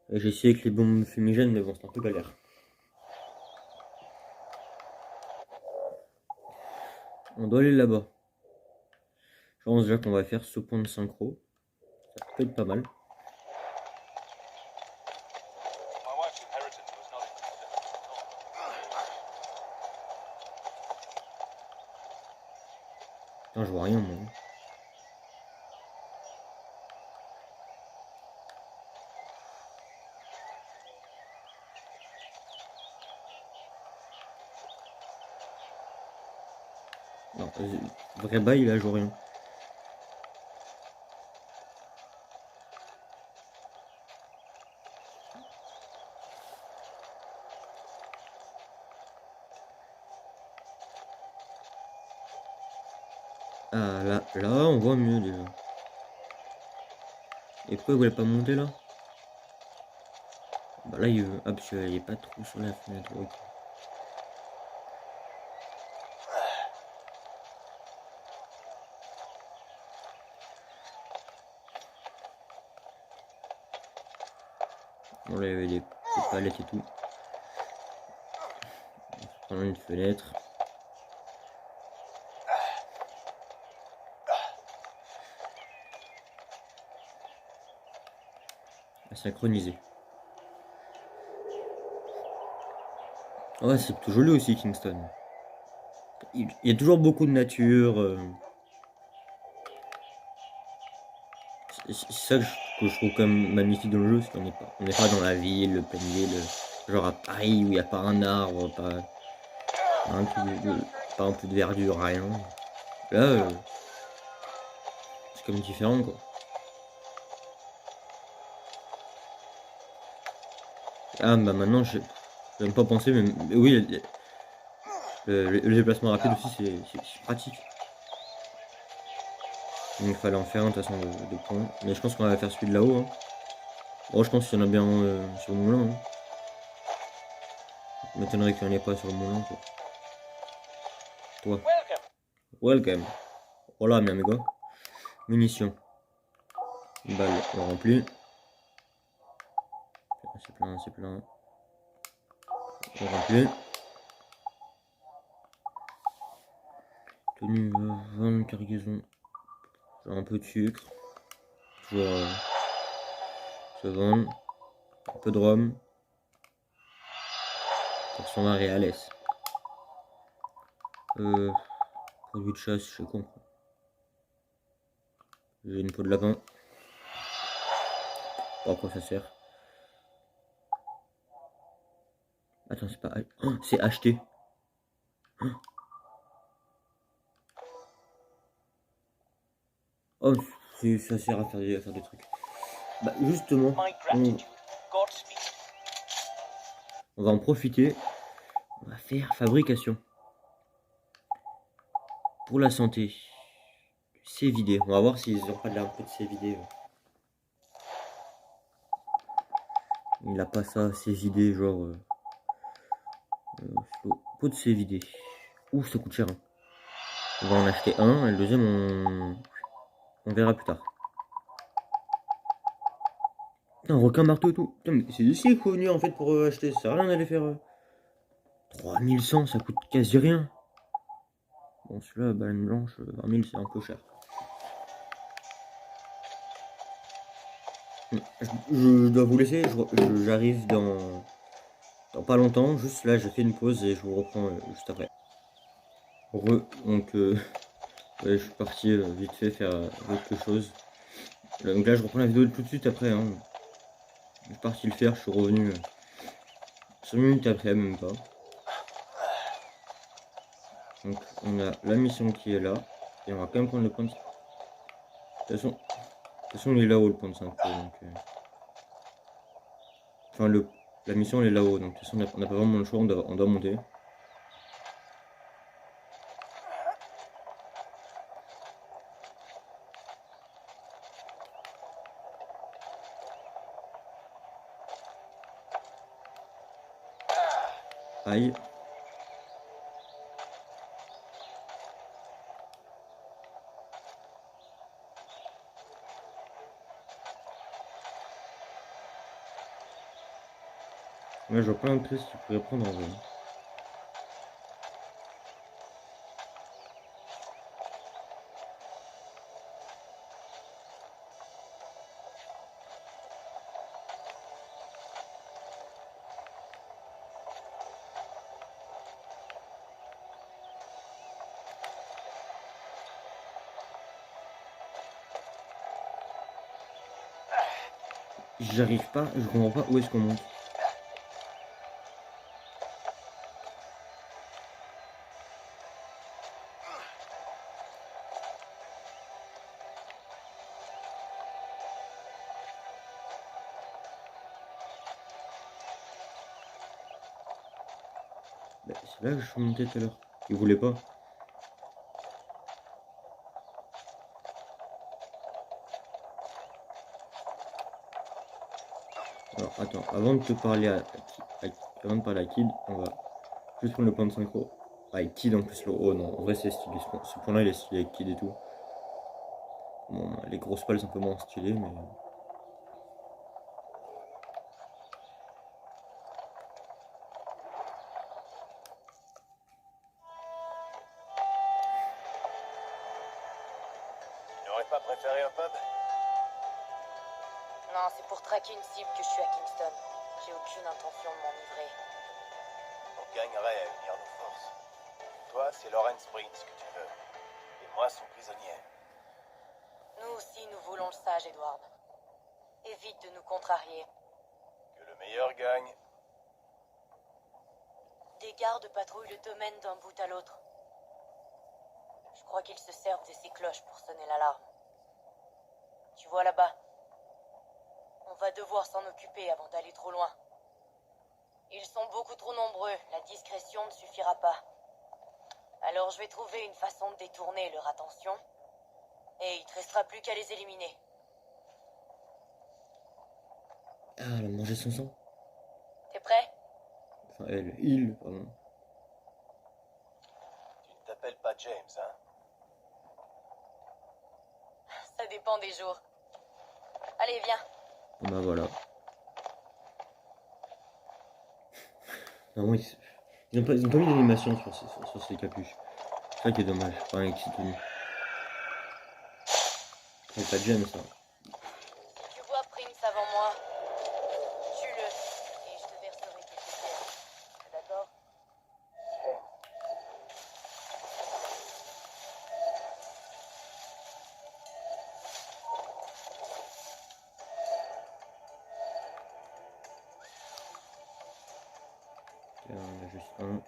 Et j'ai essayé avec les bombes fumigènes, mais bon, c'est un peu galère. On doit aller là-bas. Je pense déjà qu'on va faire ce point de synchro. Ça peut être pas mal. Putain, je vois rien, moi. Non, vrai bail, là, je vois rien. Ah, là, on voit mieux, déjà. Et pourquoi il voulait pas monter, là? Bah là, il veut... Ah, parce qu'il n'y a pas trop sur la fenêtre, ok. Bon, là, il y avait des palettes et tout. On a une fenêtre. À synchroniser. Ouais, c'est plutôt joli aussi, Kingston. Il y a toujours beaucoup de nature. C'est ça que je trouve quand même magnifique dans le jeu, c'est qu'on n'est pas dans la ville, le pleine ville, genre à Paris où il n'y a pas un arbre, pas un peu de verdure, rien. Là, c'est comme différent, quoi. Ah, bah maintenant, j'ai même pas pensé, mais oui, le déplacement rapide aussi, c'est pratique. Il fallait en faire un, de toute façon, de points. Mais je pense qu'on va faire celui de là-haut. Hein. Bon, je pense qu'il y en a bien sur le moulin. Hein. Je m'étonnerait qu'il n'y en ait pas sur le moulin, quoi. Toi. Welcome. Voilà, mes amigos. Munitions. Une balle, on remplit. C'est plein, c'est plein. On remplit. Tenue, vendre, cargaison. Genre un peu de sucre. Toujours se vendre. Un peu de rhum. Pour 120 réales. Produit de chasse, je comprends. J'ai une peau de lapin. Pas à quoi ça sert. Attends, c'est pas... Oh, c'est acheté. Oh, ça sert à faire des trucs. Bah justement, on va en profiter. On va faire fabrication. Pour la santé. C'est vidé. On va voir s'ils n'ont pas de l'air un peu de c'est vidé. Il a pas ça, c'est vidé, genre... pot de c'est vidé. Ouh, ça coûte cher. Hein. On va en acheter un, et le deuxième, on verra plus tard. Putain, requin marteau et tout. Putain, mais c'est ici qu'il faut venir en fait pour acheter. Ça sert à rien d'aller faire... 3100, ça coûte quasi rien. Bon, celui-là, baleine blanche, 20 000, c'est un peu cher. Je dois vous laisser, j'arrive dans pas longtemps. Juste là, j'ai fait une pause et je vous reprends juste après. Donc, ouais, je suis parti vite fait faire quelque chose. Donc là, je reprends la vidéo tout de suite après. Hein. Je suis parti le faire, je suis revenu 5 minutes après, même pas. Donc, on a la mission qui est là. Et on va quand même prendre le point de... De toute façon, il est là-haut le point de 5. Donc, enfin, La mission elle est là-haut, donc de toute façon on n'a pas vraiment le choix, on doit monter. Aïe. Ouais, je vois plein de pièces qu'il pourrait prendre en vrai. J'arrive pas, je comprends pas où est-ce qu'on monte. Bah, c'est là que je suis monté tout à l'heure. Il voulait pas. Alors attends, avant de te parler avant de parler à Kid, on va juste prendre le point de synchro. Avec Kid en plus, oh non, en vrai c'est stylé, ce point là il est stylé avec Kid et tout. Bon, les grosses pales sont un peu moins stylées, mais... Tu n'aurais pas préféré un pub? Non, c'est pour traquer une cible que je suis à Kingston. J'ai aucune intention de m'enivrer. On gagnerait à unir nos forces. Toi, c'est Lawrence Prince que tu veux. Et moi, son prisonnier. Nous aussi, nous voulons le sage, Edward. Évite de nous contrarier. Que le meilleur gagne. Des gardes patrouillent le domaine d'un bout à l'autre. Je crois qu'ils se servent de ces cloches pour sonner l'alarme. Tu vois là-bas? On va devoir s'en occuper avant d'aller trop loin. Ils sont beaucoup trop nombreux, la discrétion ne suffira pas. Alors je vais trouver une façon de détourner leur attention. Et il te restera plus qu'à les éliminer. Ah, elle a mangé son sang. T'es prêt? Enfin, il, pardon. Tu ne t'appelles pas James, hein? Ça dépend des jours. Allez, viens. Bon bah voilà. Non, ils ont pas mis d'animation sur ces capuches. C'est ça qui est dommage, enfin avec ces tenues. C'est pas James ça. Si tu vois Prince avant moi, tue-le. Et je te verserai quelques pièces. D'accord? Il y en a juste un.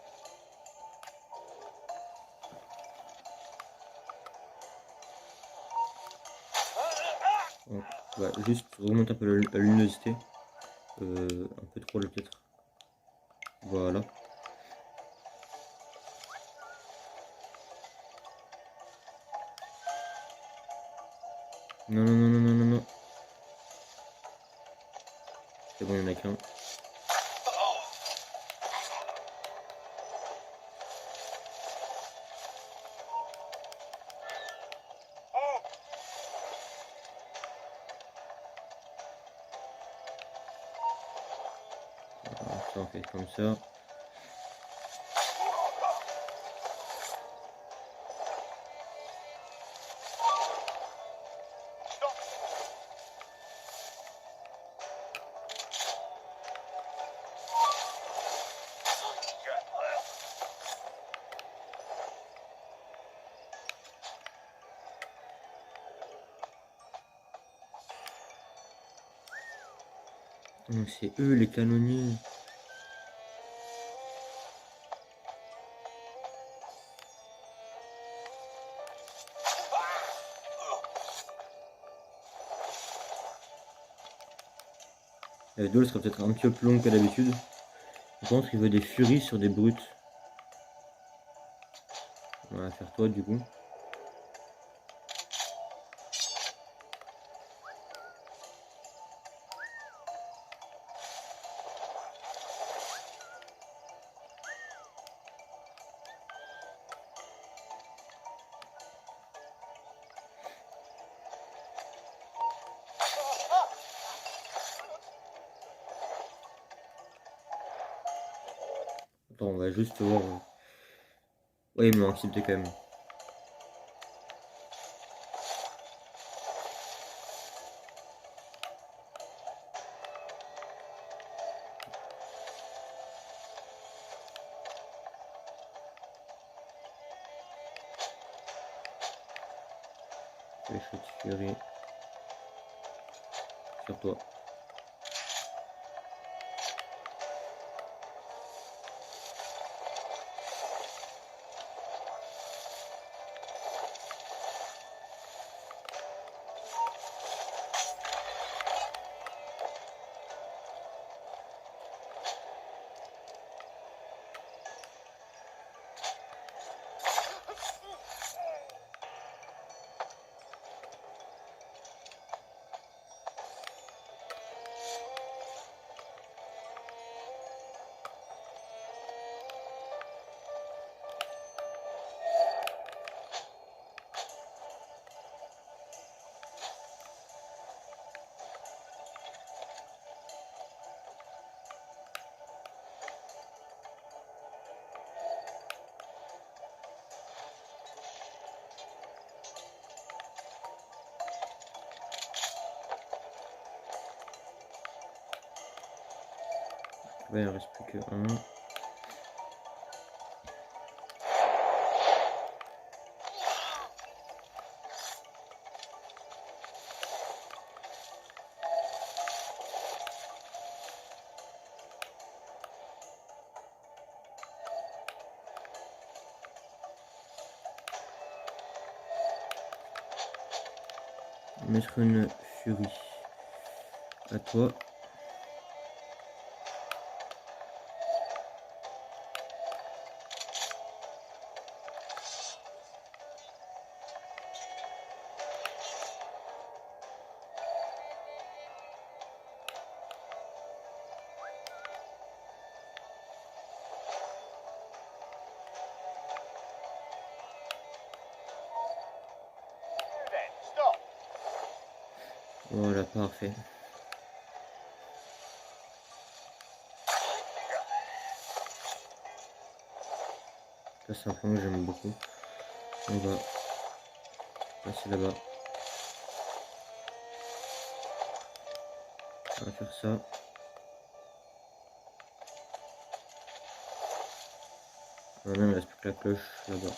Donc, ouais, juste remonte un peu la luminosité. Un peu trop là peut-être. Voilà. Non, non, non, non, non, non, non. C'est bon, il y en a qu'un. Alors, ça on fait comme ça. Oh, c'est eux les canonniers. La vidéo elle sera peut-être un petit peu plus longue que d'habitude. Par contre, il veut des furies sur des brutes. On va faire toi du coup. Attends, on va juste voir. Ouais, ils m'ont accepté quand même. Flèche de furie. Sur toi. Ouais, il ne reste plus que un. Mettre une furie. À toi. Stop. Voilà, parfait. Ça c'est un plan que j'aime beaucoup. On va passer là-bas. On va faire ça. Maintenant il ne reste plus que la cloche là-bas.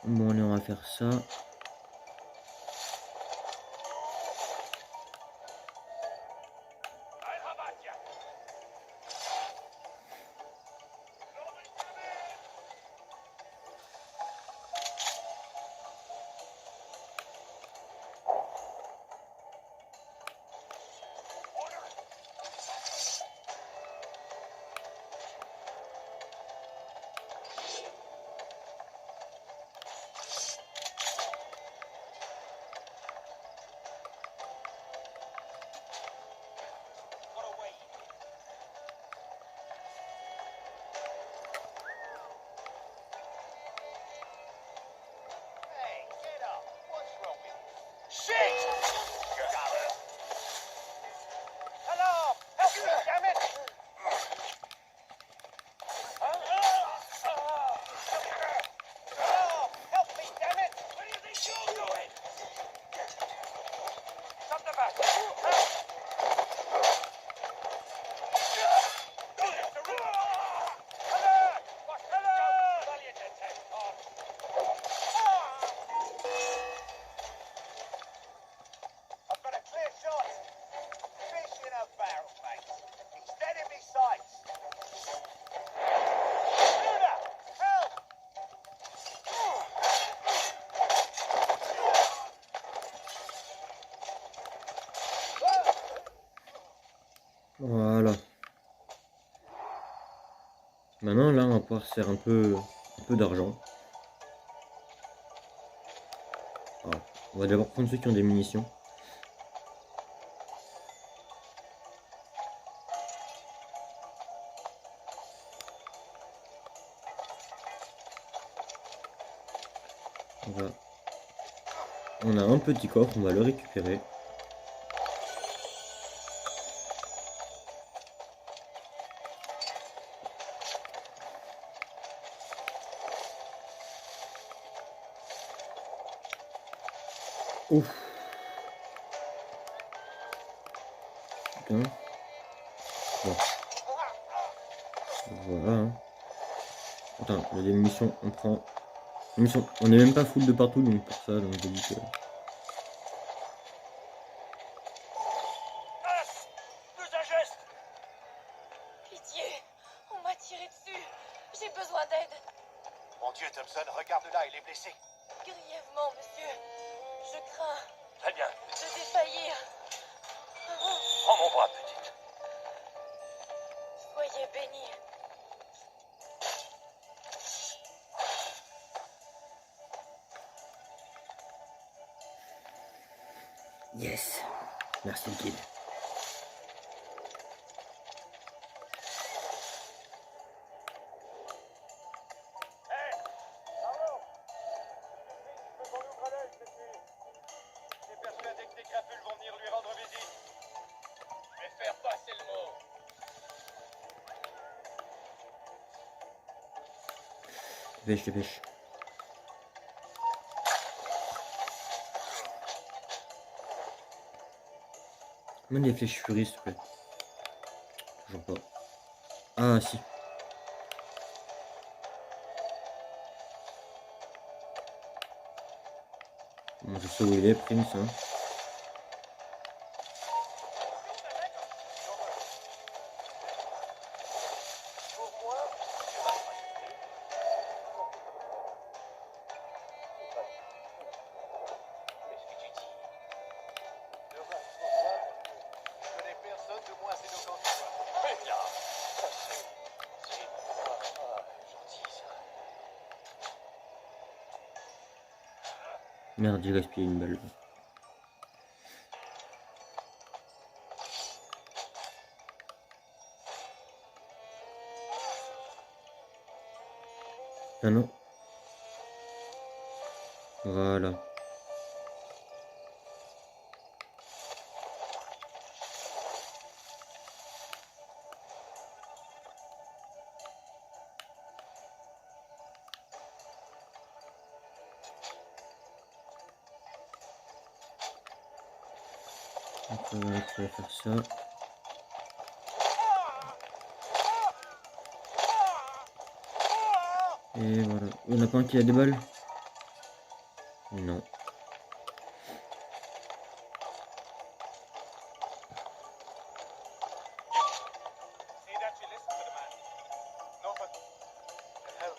Bon allez, on va faire ça. Maintenant, là, on va pouvoir se faire un peu d'argent. Alors, on va d'abord prendre ceux qui ont des munitions. On a un petit coffre, on va le récupérer. Ouf. Putain. Bon. Voilà. Hein. Attends, il y a des munitions, on prend. Munitions. On est même pas full de partout, donc pour ça, donc j'ai dit que. Plus un geste. Pitié, on m'a tiré dessus. J'ai besoin d'aide. Mon Dieu, Thompson, regarde là, il est blessé. Grièvement, monsieur. Je crains Très bien. de défaillir. Prends mon bras, petite. Soyez bénis. Yes. Merci le kid. J'ai persuadé que tes crapules vont venir lui rendre visite. Je vais faire passer le mot. Dépêche, dépêche. Même des flèches furies, s'il te plaît. Toujours pas. Ah, si. Bon, je sais où il est, Prince. Hein. Qu'est-ce que tu dis? Le responsable, je connais personne de moins éloquent que toi. Mais là, c'est gentil, ça. Merde, j'ai gaspillé une balle. Ah non. Voilà. Donc, voilà, tu vas faire ça. Et voilà. Il y en a pas un qui a des balles? Non. See that you listen to the man. No, but the hell.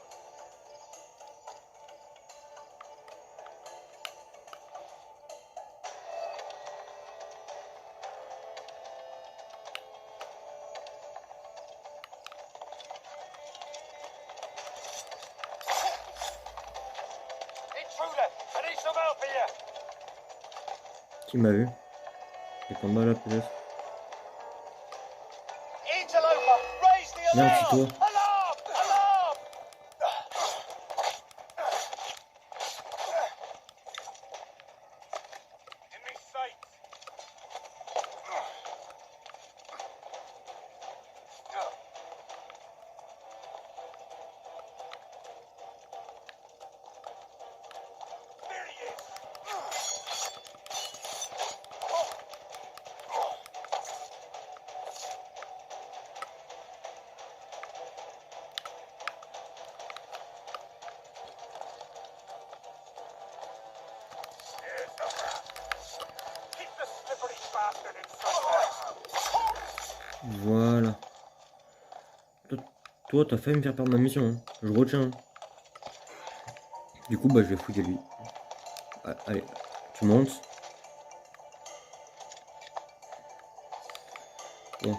Intruder! I need some help here! Qui m'a vu? J'ai pas de balles là, peut-être. Interloper, raise the Merde, alarm! c'est toi. Alarm! Alarm! Enemy sight! There he is! Keep the slippery bastard in suspect! Voilà. Toi, t'as failli me faire perdre ma mission. Hein. Je retiens. Du coup, bah, je vais fouiller lui. Ah, allez, tu montes. Bon.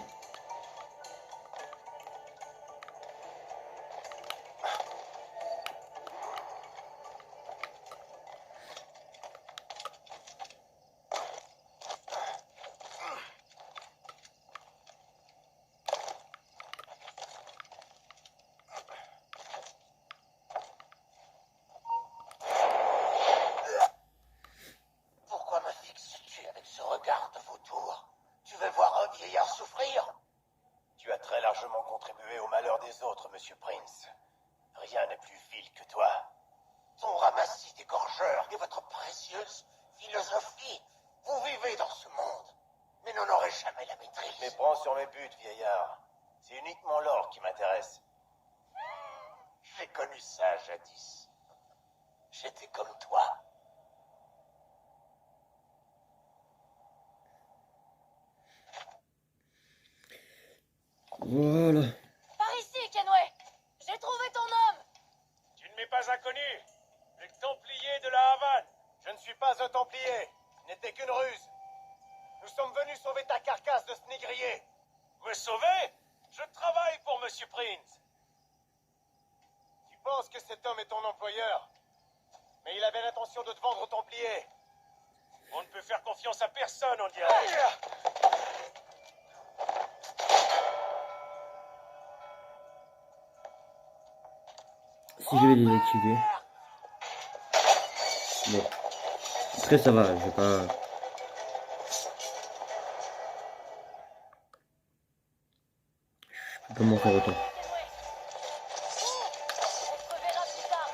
Monsieur Prince. Rien n'est plus vil que toi. Ton ramassis d'égorgeurs et votre précieuse philosophie. Vous vivez dans ce monde, mais n'en aurez jamais la maîtrise. Mais prends sur mes buts, vieillard. C'est uniquement l'or qui m'intéresse. J'ai connu ça jadis. J'étais comme toi. Voilà. Par ici, Kenway. J'ai trouvé ton homme. Tu ne m'es pas inconnu. Le Templier de la Havane. Je ne suis pas un templier. Ce n'était qu'une ruse. Nous sommes venus sauver ta carcasse de ce négrier. Me sauver? Je travaille pour Monsieur Prince. Tu penses que cet homme est ton employeur, mais il avait l'intention de te vendre au templier. On ne peut faire confiance à personne, on dirait. Si je vais désactiver. Bon. Après ça va, je vais pas. Je peux pas m'en faire autant. Kenway. On se reverra plus tard.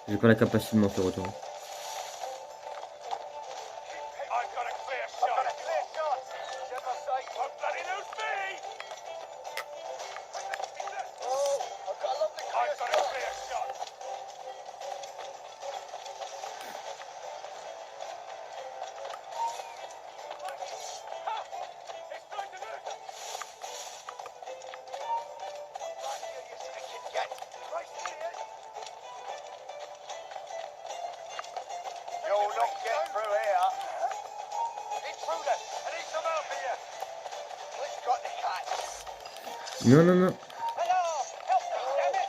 J'ai pas la capacité de m'en faire autant. I've got a clear shot. Oh, bloody lose me! I've got a clear shot. Ha! It's going to move. Right here, you sneaking cat. Right here. You'll not get through here. Intruder! I need some help here! Let's got the cat. Non, non, non. Hello! Help me, damn it!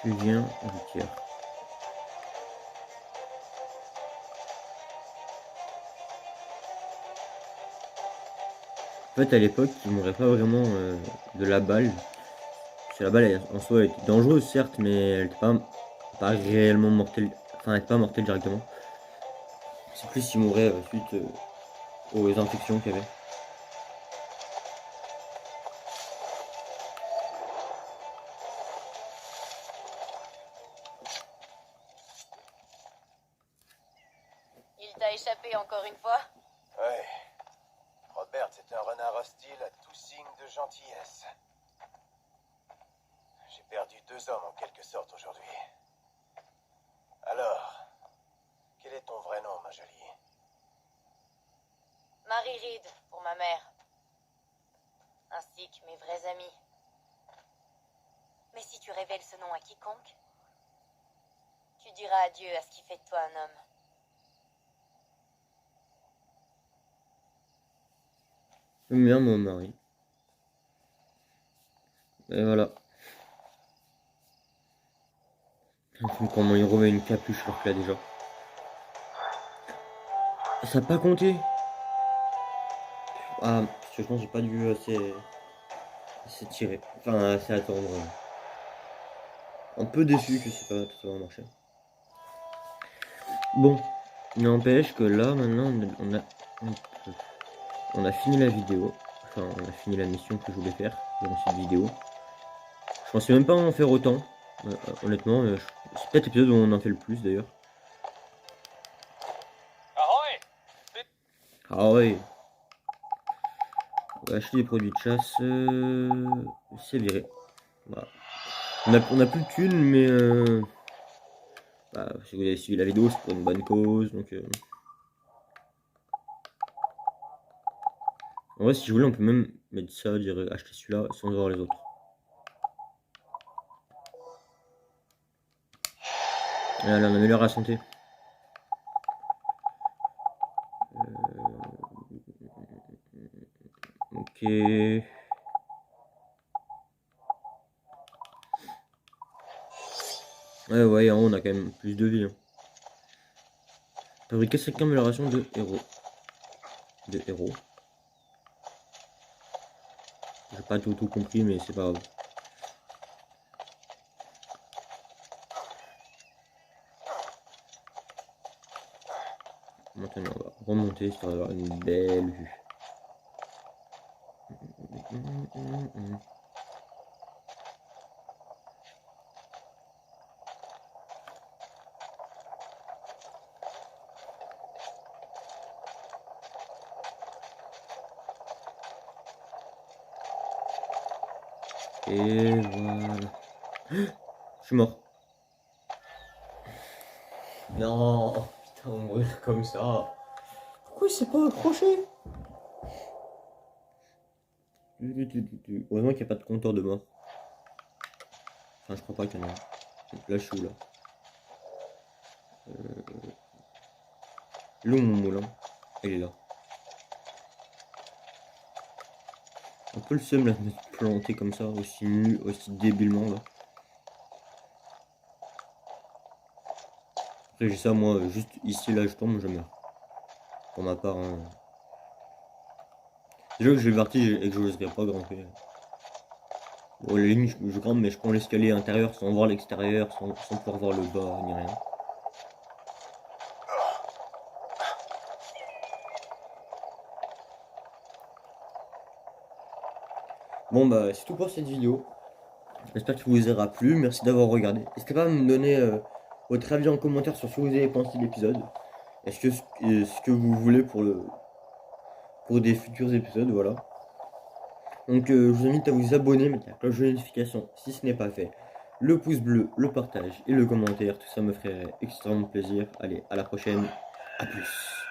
Tu viens du tiers. En fait, à l'époque, ils mouraient pas vraiment de la balle. Parce que la balle, en soi, elle était dangereuse, certes, mais elle était pas réellement mortelle. Enfin, elle était pas mortelle directement. C'est plus s'ils mouraient suite aux infections qu'il y avait. Il t'a échappé encore une fois? Ouais. Robert, c'est un renard hostile à tout signe de gentillesse. J'ai perdu 2 hommes en quelque sorte aujourd'hui. Alors, quel est ton vrai nom, ma jolie? Marie Reed, pour ma mère. Ainsi que mes vrais amis. Mais si tu révèles ce nom à quiconque, tu diras adieu à ce qui fait de toi un homme. Merde, mon mari. Et voilà. Comment il remet une capuche alors qu'il a déjà. Ça n'a pas compté. Ah, parce que je pense que j'ai pas dû assez tirer. Enfin, assez attendre. Un peu déçu que c'est pas totalement marché. Bon, n'empêche que là, maintenant, on a fini la vidéo. Enfin, on a fini la mission que je voulais faire dans cette vidéo. Je pensais même pas en faire autant. Honnêtement, c'est peut-être l'épisode où on en fait le plus d'ailleurs. Ahoy! Ah ouais. On va acheter des produits de chasse. C'est viré. Voilà. On a plus de thunes, mais bah, si vous avez suivi la vidéo, c'est pour une bonne cause. Donc, en vrai, si je voulais, on peut même mettre ça, dire acheter celui-là sans voir les autres. Voilà, on améliore la santé. Ok. Ouais, on a quand même plus de vie. Hein. Fabriquer 5 améliorations de héros. J'ai pas tout compris, mais c'est pas grave. Maintenant, on va remonter histoire d'avoir une belle vue. Et voilà. Je suis mort. Non, putain, mourir comme ça. Pourquoi il s'est pas accroché? Heureusement qu'il n'y a pas de compteur de mort. Enfin, je crois pas qu'il y en a. Là, je suis où là? Il est où mon moulin? Il est là. Un peu le seum là de me planter comme ça, aussi nu, aussi débilement là. Après j'ai ça moi, juste ici là je tombe, je meurs. Pour ma part, hein. Déjà que j'ai le vertige et que je n'oserais pas grimper. Bon, la ligne je grimpe mais je prends l'escalier intérieur sans voir l'extérieur, sans pouvoir voir le bas ni rien. Bon bah c'est tout pour cette vidéo. J'espère qu'il vous aura plu, merci d'avoir regardé. N'hésitez pas à me donner votre avis en commentaire sur ce que vous avez pensé de l'épisode. Est-ce que ce que vous voulez pour des futurs épisodes, voilà. Donc je vous invite à vous abonner, mettre la cloche de notification si ce n'est pas fait. Le pouce bleu, le partage et le commentaire, tout ça me ferait extrêmement plaisir. Allez, à la prochaine, à plus.